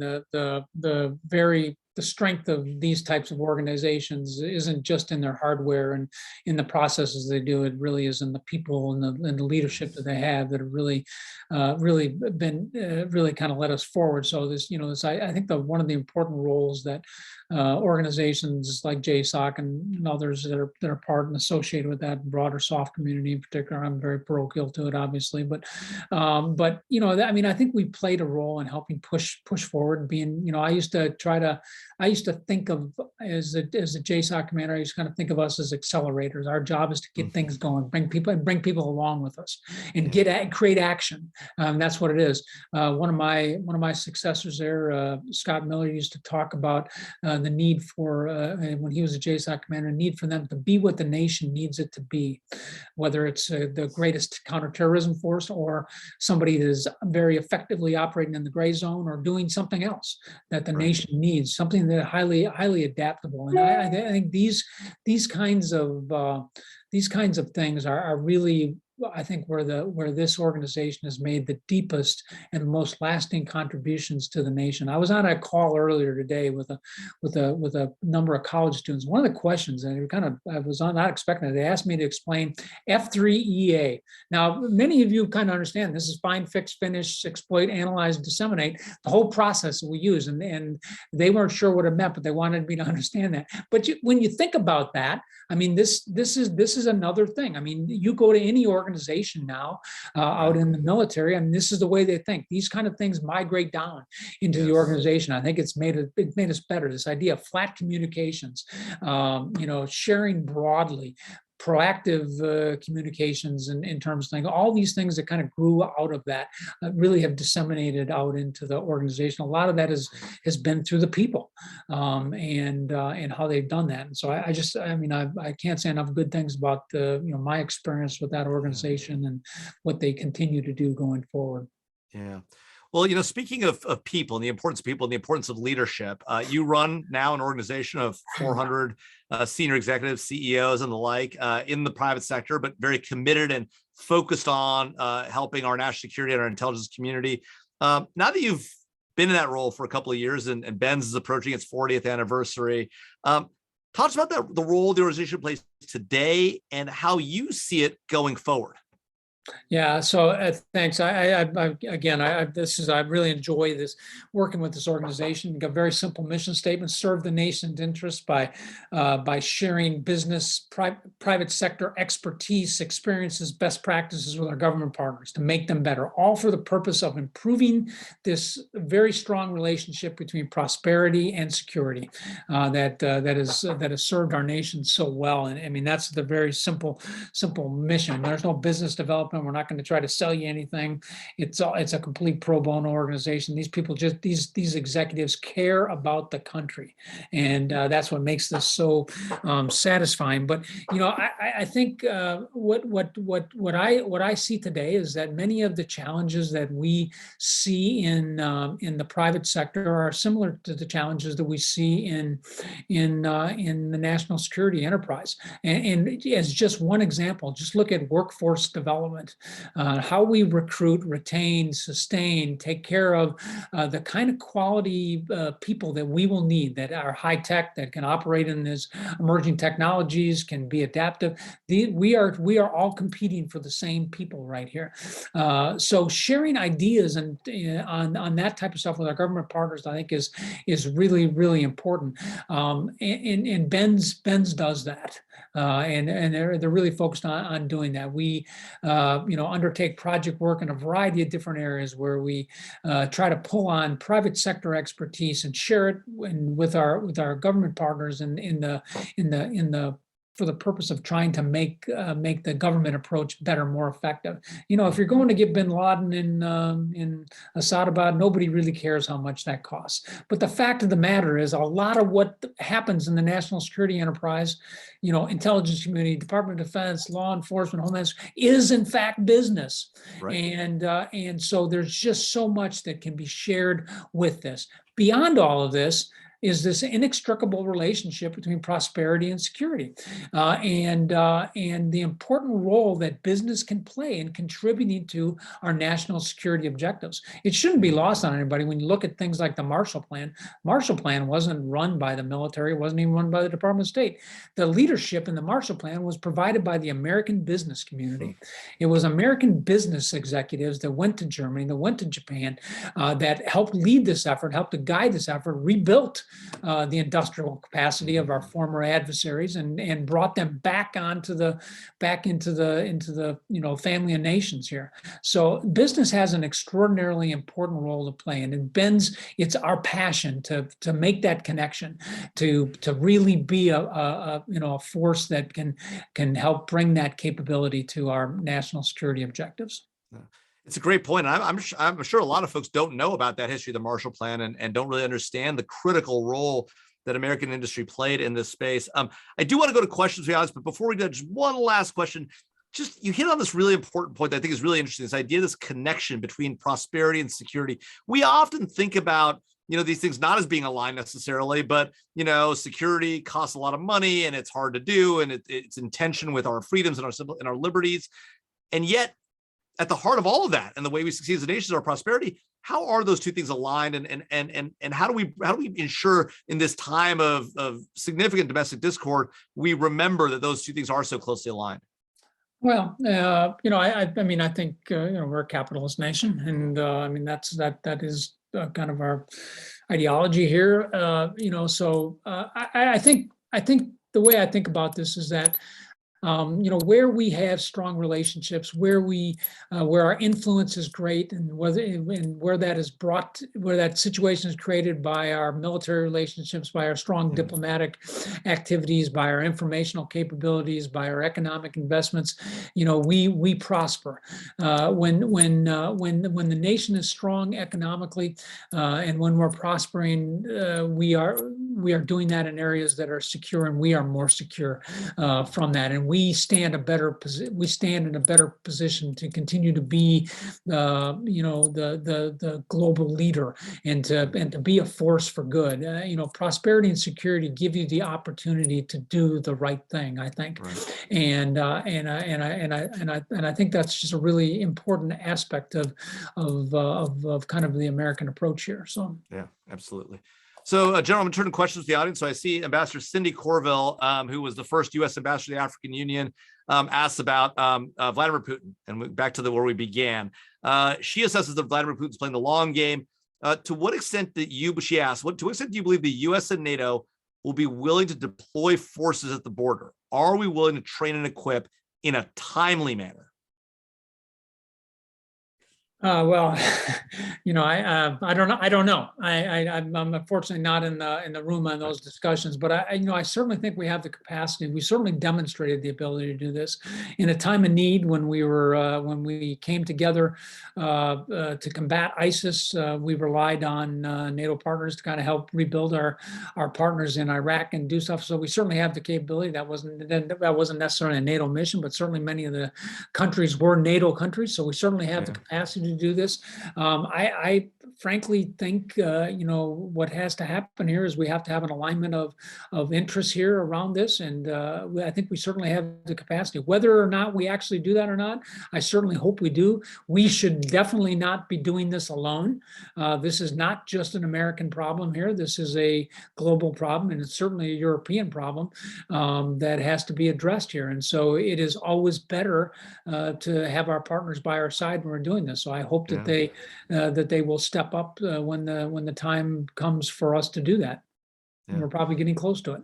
the strength of these types of organizations isn't just in their hardware and in the processes they do. It really is in the people and the leadership that they have that have really kind of led us forward. So I think one of the important roles that organizations like JSOC and others that are part and associated with that broader SOF community in particular, I'm very parochial to it, obviously, but I think we played a role in helping push forward. I used to think of as a JSOC commander, I used to kind of think of us as accelerators. Our job is to get things going, bring people along with us, and create action. That's what it is. One of my successors there, Scott Miller, used to talk about the need for when he was a JSOC commander, need for them to be what the nation needs it to be, whether it's the greatest counterterrorism force or somebody that is very effectively operating in the gray zone or doing something else that the nation needs, something that highly adaptable. And I think these kinds of things are really, I think, where this organization has made the deepest and most lasting contributions to the nation. I was on a call earlier today with a number of college students. One of the questions, and I was not expecting it, they asked me to explain F3EA. Now, many of you kind of understand this is find, fix, finish, exploit, analyze, disseminate, the whole process that we use. And they weren't sure what it meant, but they wanted me to understand that. But when you think about that, I mean, this is another thing. I mean, you go to any organization organization now out in the military. I mean, this is the way they think. These kind of things migrate down into the organization. I think it's made us better. This idea of flat communications, sharing broadly, proactive communications in terms of things, all these things that kind of grew out of that really have disseminated out into the organization. A lot of that has been through the people and how they've done that. And so I can't say enough good things about my experience with that organization and what they continue to do going forward. Yeah. Well, speaking of people and the importance of people and the importance of leadership, you run now an organization of 400 senior executives, CEOs, and the like in the private sector, but very committed and focused on helping our national security and our intelligence community. Now that you've been in that role for a couple of years and Ben's is approaching its 40th anniversary, talk to us about the role the organization plays today and how you see it going forward. Yeah, so thanks. I really enjoy this working with this organization. Got a very simple mission statement: serve the nation's interests by sharing business, private sector expertise, experiences, best practices with our government partners to make them better, all for the purpose of improving this very strong relationship between prosperity and security that has served our nation so well. And I mean, that's the very simple mission. There's no business development. We're not going to try to sell you anything. It's a complete pro bono organization. These people these executives care about the country, and that's what makes this so satisfying. But I think what I see today is that many of the challenges that we see in the private sector are similar to the challenges that we see in the national security enterprise. And as just one example, just look at workforce development. How we recruit, retain, sustain, take care of the kind of quality people that we will need, that are high tech, that can operate in these emerging technologies, can be adaptive. We are all competing for the same people right here. So sharing ideas and on that type of stuff with our government partners, I think is really, really important. And Ben's does that. And they're really focused on doing that. We undertake project work in a variety of different areas where we try to pull on private sector expertise and share it with our government partners for the purpose of trying to make the government approach better, more effective. If you're going to get bin Laden in Assadabad, nobody really cares how much that costs. But the fact of the matter is, a lot of what happens in the national security enterprise, intelligence community, Department of Defense, law enforcement, Homeland Security, is in fact business. Right. And so there's just so much that can be shared with this. Beyond all of this is this inextricable relationship between prosperity and security, and the important role that business can play in contributing to our national security objectives. It shouldn't be lost on anybody when you look at things like the Marshall Plan. Marshall Plan wasn't run by the military, it wasn't even run by the Department of State. The leadership in the Marshall Plan was provided by the American business community. It was American business executives that went to Germany, that went to Japan, that helped lead this effort, helped to guide this effort, rebuilt the industrial capacity of our former adversaries and brought them back into the family of nations here. So business has an extraordinarily important role to play, and it's our passion to make that connection, to really be a force that can help bring that capability to our national security objectives. It's a great point. I'm sure a lot of folks don't know about that history of the Marshall Plan and don't really understand the critical role that American industry played in this space. I do want to go to questions, to be honest, but before we do, just one last question. Just, you hit on this really important point that I think is really interesting, this idea, this connection between prosperity and security. We often think about these things not as being aligned necessarily, but security costs a lot of money and it's hard to do, and it's in tension with our freedoms and our liberties. And yet, at the heart of all of that and the way we succeed as a nation is our prosperity. How are those two things aligned, and how do we ensure in this time of significant domestic discord we remember that those two things are so closely aligned? Well, I think we're a capitalist nation, and that is kind of our ideology here. So I think the way I think about this is that where we have strong relationships, where our influence is great, and where that situation is created by our military relationships, by our strong diplomatic activities, by our informational capabilities, by our economic investments, we prosper. When the nation is strong economically, and when we're prospering, we are doing that in areas that are secure, and we are more secure from that, and we stand in a better position to continue to be the global leader, and to be a force for good. Prosperity and security give you the opportunity to do the right thing, I think. Right. And I think that's just a really important aspect of kind of the American approach here. So yeah, absolutely. So, gentlemen, turn to questions to the audience. So I see Ambassador Cindy Corville, who was the first U.S. ambassador to the African Union, asked about Vladimir Putin, and back to where we began. She assesses that Vladimir Putin's playing the long game. To what extent to what extent do you believe the U.S. and NATO will be willing to deploy forces at the border? Are we willing to train and equip in a timely manner? Well, I don't know. I'm unfortunately not in the room on those discussions, but I certainly think we have the capacity. We certainly demonstrated the ability to do this in a time of need when we came together to combat ISIS. We relied on NATO partners to kind of help rebuild our partners in Iraq and do stuff. So we certainly have the capability. That wasn't necessarily a NATO mission, but certainly many of the countries were NATO countries. So we certainly have the capacity to do this. I frankly think what has to happen here is we have to have an alignment of interests here around this, and I think we certainly have the capacity. Whether or not we actually do that or not, I certainly hope we do. We should definitely not be doing this alone. This is not just an American problem here. This is a global problem, and it's certainly a European problem that has to be addressed here. And so it is always better to have our partners by our side when we're doing this. So I hope that they will step up when the time comes for us to do that. Yeah. And we're probably getting close to it.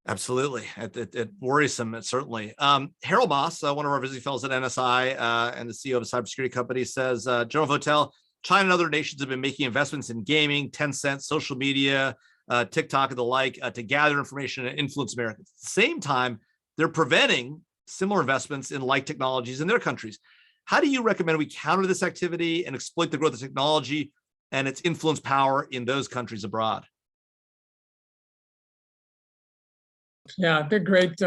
Absolutely. It worrisome, certainly. Harold Moss, one of our visiting fellows at NSI and the CEO of a cybersecurity company, says, General Votel, China and other nations have been making investments in gaming, Tencent, social media, TikTok and the like, to gather information and influence Americans. At the same time, they're preventing similar investments in like technologies in their countries. How do you recommend we counter this activity and exploit the growth of technology and its influence power in those countries abroad? Yeah, great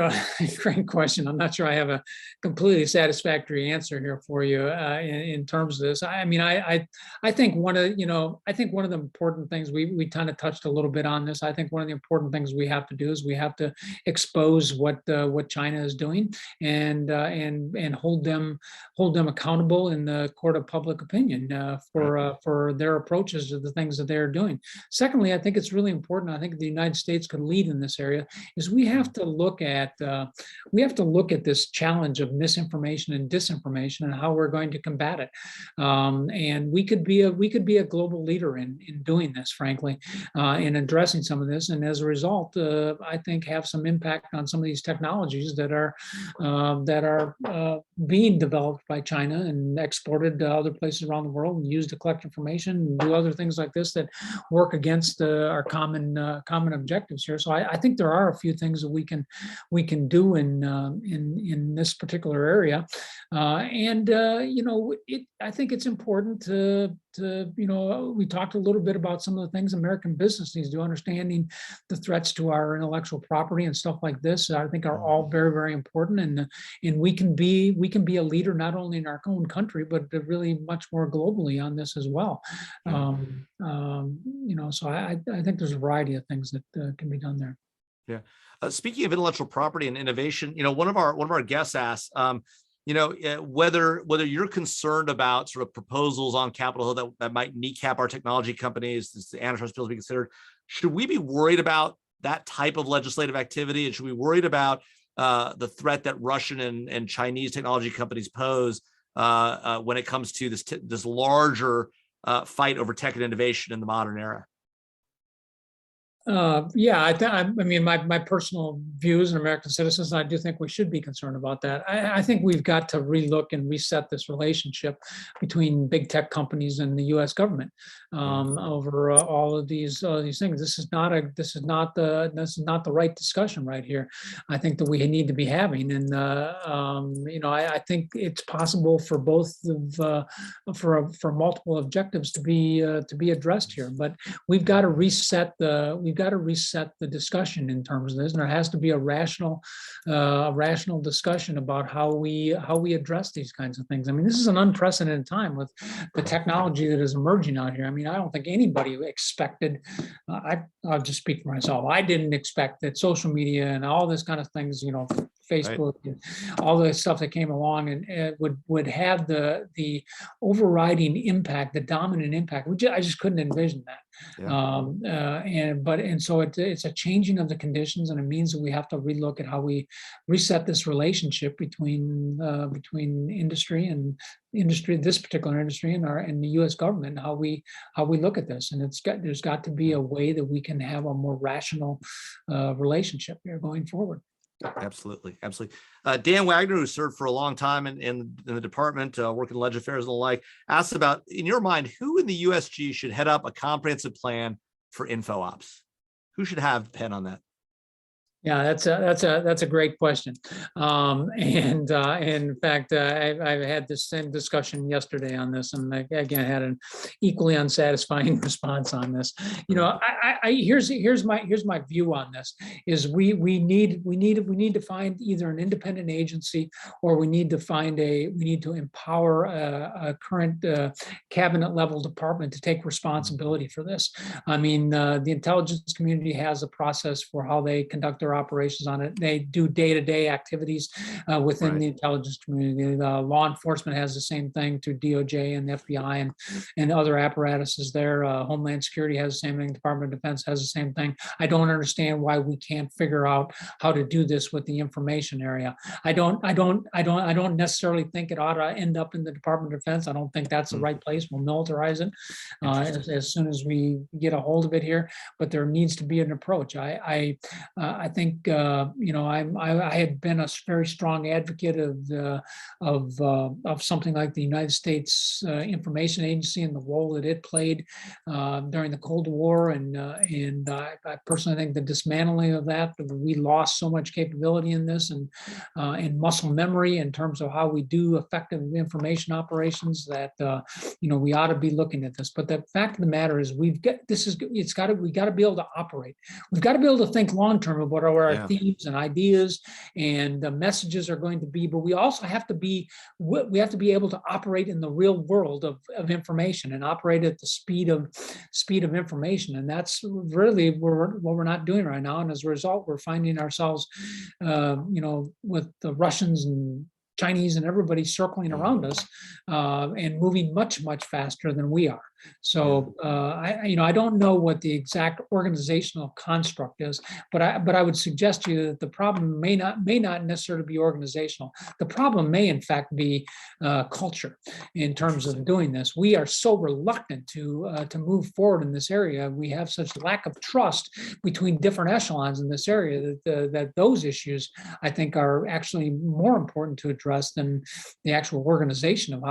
question. I'm not sure I have a completely satisfactory answer here for you in terms of this. I mean, I think one of the important things we kind of touched a little bit on this. I think one of the important things we have to do is we have to expose what China is doing and hold them accountable in the court of public opinion for their approaches to the things that they're doing. Secondly, I think it's really important. I think the United States could lead in this area. Is we have to look at this challenge of misinformation and disinformation and how we're going to combat it. And we could be a global leader in doing this, frankly, in addressing some of this. And as a result, I think have some impact on some of these technologies that are being developed by China and exported to other places around the world and used to collect information and do other things like this that work against our common objectives here. So I think there are a few things that we can do in this particular area, I think it's important to we talked a little bit about some of the things American business needs to do, understanding the threats to our intellectual property and stuff like this. I think are all very, very important, and we can be a leader not only in our own country but really much more globally on this as well. So I think there's a variety of things that can be done there. Yeah. Speaking of intellectual property and innovation, one of our guests asked, whether you're concerned about sort of proposals on Capitol Hill that might kneecap our technology companies, the antitrust bills be considered. Should we be worried about that type of legislative activity, and should we be worried about the threat that Russian and Chinese technology companies pose when it comes to this larger fight over tech and innovation in the modern era? Yeah, I mean, my personal views and American citizens, I do think we should be concerned about that. I think we've got to relook and reset this relationship between big tech companies and the U.S. government over all of these things. This is not the right discussion right here. I think that we need to be having, and I think it's possible for both for multiple objectives to be addressed here, but we've got to reset the discussion in terms of this, and there has to be a rational discussion about how we address these kinds of things. I mean, this is an unprecedented time with the technology that is emerging out here. I mean, I don't think anybody expected. I'll just speak for myself. I didn't expect that social media and all this kind of things, Facebook, right, and all the stuff that came along and would have the overriding impact, the dominant impact. I just couldn't envision that. Yeah. So it's a changing of the conditions, and it means that we have to relook at how we reset this relationship between industry, this particular industry, and the U.S. government, and how we look at this. And there's got to be a way that we can have a more rational relationship here going forward. Absolutely. Dan Wagner, who served for a long time in the department, working in legis affairs and the like, asked about, in your mind, who in the USG should head up a comprehensive plan for info ops? Who should have the pen on that? Yeah, that's a great question. In fact, I had this same discussion yesterday on this, and again had an equally unsatisfying response on this. Here's my view on this: is we need to find either an independent agency, or we need to empower a current cabinet level department to take responsibility for this. I mean, the intelligence community has a process for how they conduct their operations on it. They do day-to-day activities within right. The intelligence community. The law enforcement has the same thing through DOJ and FBI and other apparatuses there. Homeland Security has the same thing. Department of Defense has the same thing. I don't understand why we can't figure out how to do this with the information area. I don't necessarily think it ought to end up in the Department of Defense. I don't think that's the right place. We'll militarize it as soon as we get a hold of it here. But there needs to be an approach. I think I had been a very strong advocate of something like the United States Information Agency and the role that it played during the Cold War, and I personally think the dismantling of that, we lost so much capability in this and muscle memory in terms of how we do effective information operations that we ought to be looking at this. But the fact of the matter is, we got to be able to operate. We've got to be able to think long term about our themes and ideas and the messages are going to be, but we also have to be able to operate in the real world of information and operate at the speed of information. And that's really what we're not doing right now. And as a result, we're finding ourselves, with the Russians and Chinese and everybody circling around us and moving much, much faster than we are. So I don't know what the exact organizational construct is, but I would suggest to you that the problem may not necessarily be organizational. The problem may in fact be culture in terms of doing this. We are so reluctant to move forward in this area. We have such lack of trust between different echelons in this area that those issues, I think, are actually more important to address than the actual organization of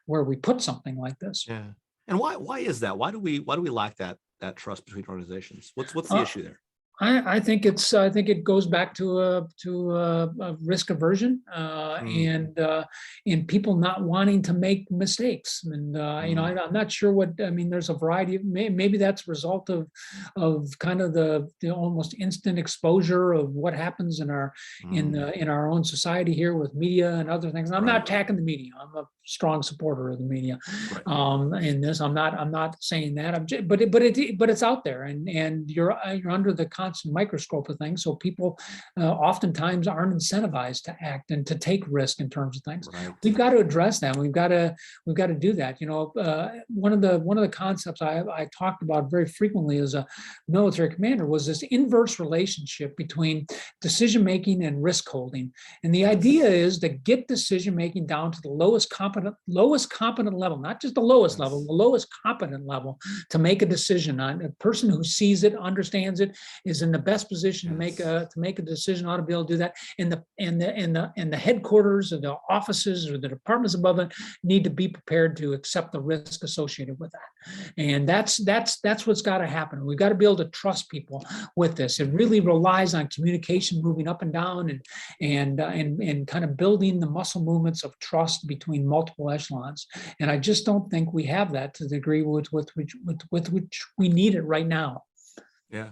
where we put something like this. Yeah. And why is that? Why do we lack that trust between organizations? What's the issue there? I think it goes back to a risk aversion and people not wanting to make mistakes. And I'm not sure what I mean. There's a variety of maybe that's a result of kind of the almost instant exposure of what happens in our own society here with media and other things. And I'm not attacking the media. I'm a strong supporter of the media. In this, I'm not saying that. But it's out there, and you're under the constant microscope of things. So people oftentimes aren't incentivized to act and to take risk in terms of things. Right. We've got to address that. We've got to do that. One of the concepts I talked about very frequently as a military commander was this inverse relationship between decision making and risk holding. And the idea is to get decision making down to the lowest competent level, not just the lowest level, the lowest competent level, to make a decision on. A person who sees it, understands it, is in the best position to make a decision. Ought to be able to do that. And the headquarters or the offices or the departments above it need to be prepared to accept the risk associated with that. And that's what's got to happen. We've got to be able to trust people with this. It really relies on communication moving up and down and kind of building the muscle movements of trust between multiple echelons. And I just don't think we have that to the degree with which we need it right now. Yeah.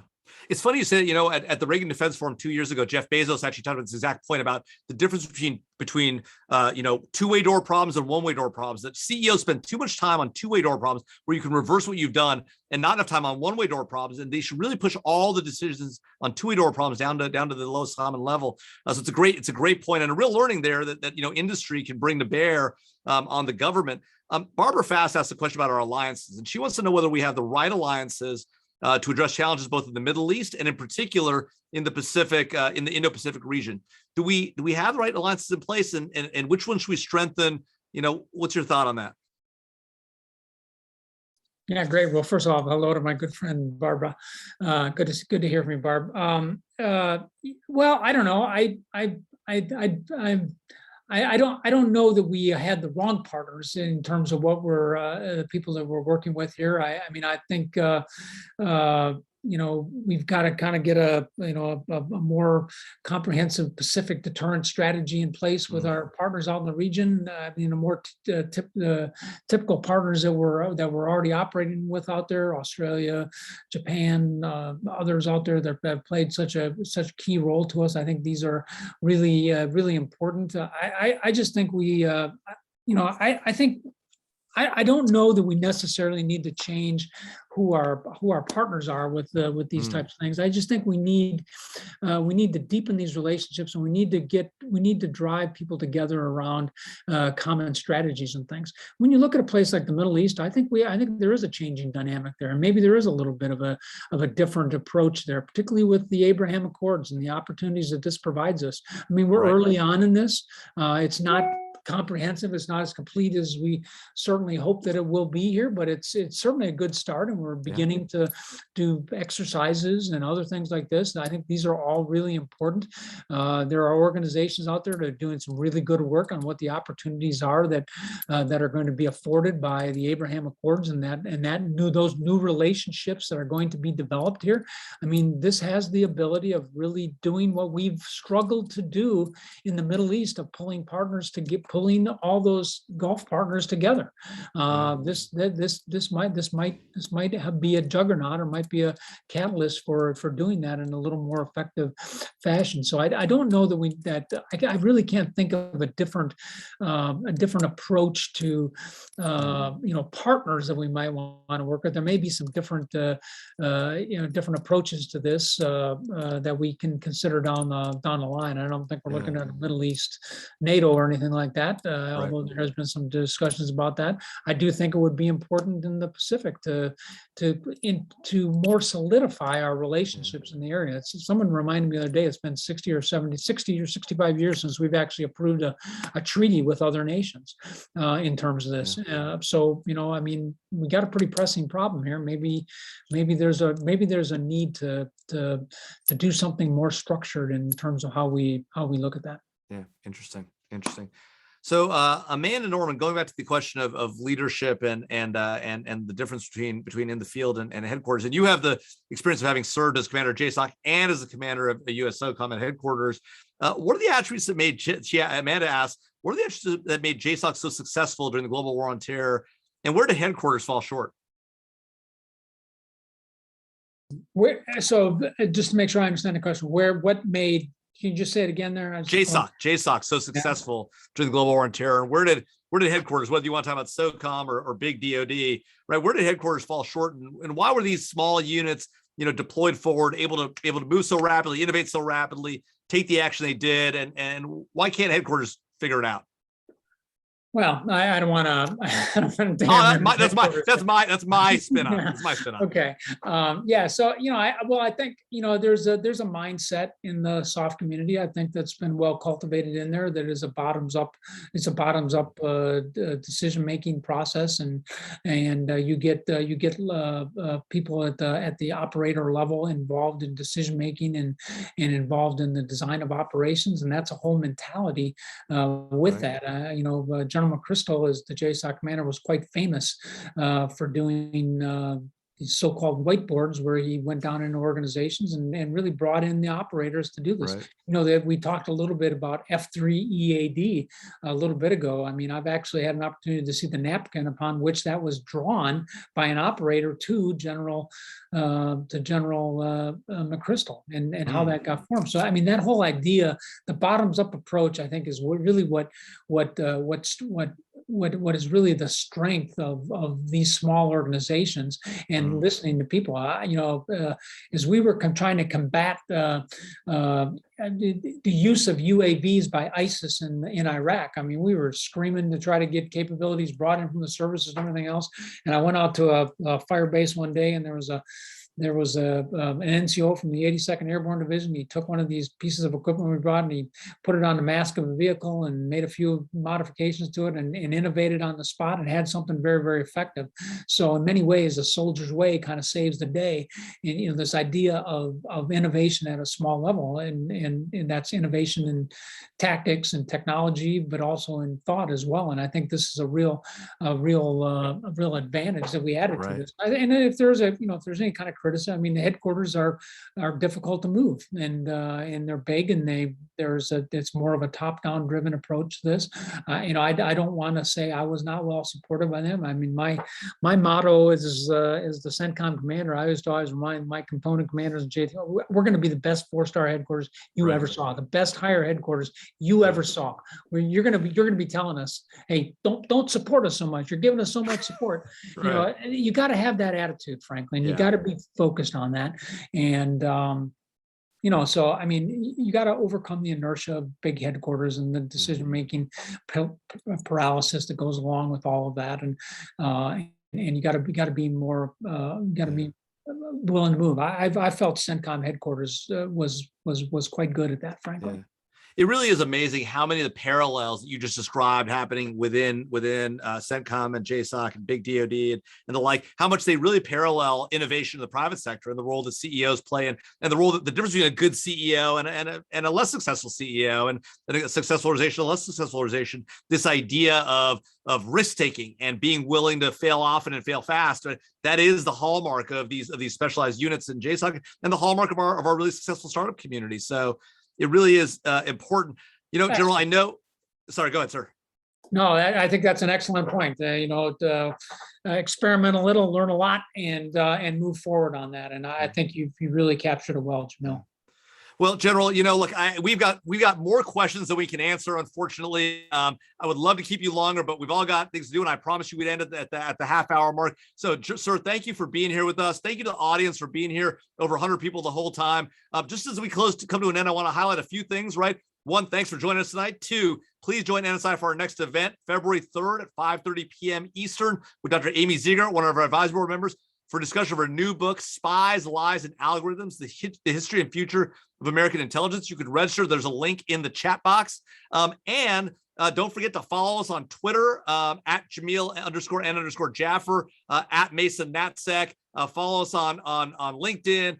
It's funny you say, at the Reagan Defense Forum 2 years ago, Jeff Bezos actually talked about this exact point about the difference between two-way door problems and one-way door problems, that CEOs spend too much time on two-way door problems where you can reverse what you've done and not enough time on one-way door problems. And they should really push all the decisions on two-way door problems down to the lowest common level. So it's a great point and a real learning there that industry can bring to bear on the government. Barbara Fast asked a question about our alliances, and she wants to know whether we have the right alliances to address challenges both in the Middle East and in particular in the Pacific, in the Indo-Pacific region. Do we have the right alliances in place, and which ones should we strengthen? What's your thought on that? Yeah, great. Well, first of all, hello to my good friend Barbara. Good to hear from you, Barb. Well, I don't know. I don't know that we had the wrong partners in terms of what we're the people that we're working with here. I think we've got to kind of get a more comprehensive Pacific deterrent strategy in place with our partners out in the region. More typical partners that we're already operating with out there: Australia, Japan, others out there that have played such a key role to us. I think these are really important. I just think I don't know that we necessarily need to change who our partners are with these types of things. I just think we need to deepen these relationships, and we need to drive people together around common strategies and things. When you look at a place like the Middle East, I think there is a changing dynamic there, and maybe there is a little bit of a different approach there, particularly with the Abraham Accords and the opportunities that this provides us. We're early on in this. It's not comprehensive. It's not as complete as we certainly hope that it will be here, but it's certainly a good start, and we're beginning to do exercises and other things like this. And I think these are all really important. There are organizations out there that are doing some really good work on what the opportunities are that are going to be afforded by the Abraham Accords, and those new relationships that are going to be developed here. This has the ability of really doing what we've struggled to do in the Middle East, of pulling all those Gulf partners together. This might be a juggernaut, or might be a catalyst for doing that in a little more effective fashion. So I don't know that I really can't think of a different approach to partners that we might want to work with. There may be some different approaches to this that we can consider down the line. I don't think we're looking at the Middle East, NATO, or anything like that. Although there has been some discussions about that. I do think it would be important in the Pacific to more solidify our relationships in the area. Someone reminded me the other day, it's been 60 or 65 years since we've actually approved a treaty with other nations in terms of this. We got a pretty pressing problem here. Maybe there's a need to do something more structured in terms of how we look at that. Yeah, interesting. So Amanda Norman, going back to the question of leadership and the difference between in the field and headquarters, and you have the experience of having served as commander of JSOC and as the commander of the U.S. SOCOM at headquarters. What are the attributes that made Amanda asked, what are the attributes that made JSOC so successful during the global war on terror, and where did headquarters fall short? So just to make sure I understand the question, can you just say it again there? JSOC so successful during the global war on terror, and where did headquarters, whether you want to talk about SOCOM or big DoD, right? Where did headquarters fall short, and why were these small units deployed forward, able to move so rapidly, innovate so rapidly, take the action they did, and why can't headquarters figure it out? Well, I don't want to. That's my spin on it. That's my spin on it. Okay. Yeah. So I think there's a mindset in the soft community. I think that's been well cultivated in there. That is a bottoms up. It's a bottoms up decision making process, and you get people at the operator level involved in decision making and involved in the design of operations, and that's a whole mentality with Right. that. General McChrystal, as the JSOC commander, was quite famous for doing these so-called whiteboards where he went down into organizations and really brought in the operators to do this. Right. That we talked a little bit about F3 EAD a little bit ago. I mean, I've actually had an opportunity to see the napkin upon which that was drawn by an operator to General McChrystal and how that got formed. So, I mean, that whole idea, the bottoms up approach, I think is really what is really the strength of these small organizations and listening to people. As we were trying to combat the use of UAVs by ISIS in Iraq, I mean, we were screaming to try to get capabilities brought in from the services and everything else. And I went out to a fire base one day, and there was an NCO from the 82nd Airborne Division. He took one of these pieces of equipment we brought and he put it on the mask of a vehicle and made a few modifications to it and innovated on the spot and had something very, very effective. So in many ways, a soldier's way kind of saves the day. And this idea of innovation at a small level, and that's innovation in tactics and technology, but also in thought as well. And I think this is a real advantage that we added to this. And if there's any kind of criticism, I mean, the headquarters are difficult to move, and they're big, and it's more of a top-down driven approach to this. I don't want to say I was not well supported by them. I mean, my motto is the CENTCOM commander. I always remind my component commanders and JT, we're going to be the best 4-star headquarters you ever saw, the best higher headquarters you ever saw. Where you're going to be telling us, hey, don't support us so much. You're giving us so much support. Right. You got to have that attitude, frankly, and you got to be focused on that. And so I mean, you got to overcome the inertia of big headquarters and the decision-making paralysis that goes along with all of that, and you got to be more, be willing to move. I felt CENTCOM headquarters was quite good at that, frankly. Yeah. It really is amazing how many of the parallels that you just described happening within CENTCOM and JSOC and big DoD and the like, how much they really parallel innovation in the private sector and the role that CEOs play and the difference between a good CEO and a less successful CEO and a successful organization, a less successful organization. This idea of risk taking and being willing to fail often and fail fast. That is the hallmark of these specialized units in JSOC and the hallmark of our really successful startup community. So it really is important. General, I know. Sorry, go ahead, sir. No, I think that's an excellent point. Experiment a little, learn a lot, and move forward on that. And I think you really captured it well, Jamil. Well, General, look, we've got more questions that we can answer. Unfortunately, I would love to keep you longer, but we've all got things to do, and I promise you we'd end at the half-hour mark. So, sir, thank you for being here with us. Thank you to the audience for being here. Over 100 people the whole time. Just as we come to an end, I want to highlight a few things. Right. 1, thanks for joining us tonight. 2, please join NSI for our next event, February 3rd at 5:30 p.m. Eastern, with Dr. Amy Ziegert, one of our advisory board members, for discussion of her new book, Spies, Lies, and Algorithms, the History and Future of American Intelligence. You can register. There's a link in the chat box. And don't forget to follow us on Twitter, at Jamil_N_Jaffer, at Mason NatSec. Follow us on LinkedIn.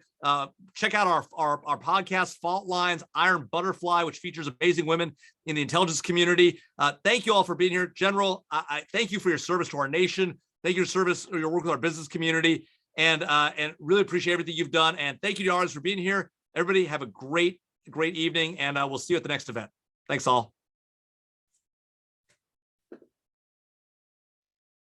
Check out our podcast, Fault Lines, Iron Butterfly, which features amazing women in the intelligence community. Thank you all for being here. General, I thank you for your service to our nation. Thank you for your work with our business community, and really appreciate everything you've done. And thank you to the audience for being here. Everybody have a great evening, and we'll see you at the next event. Thanks all.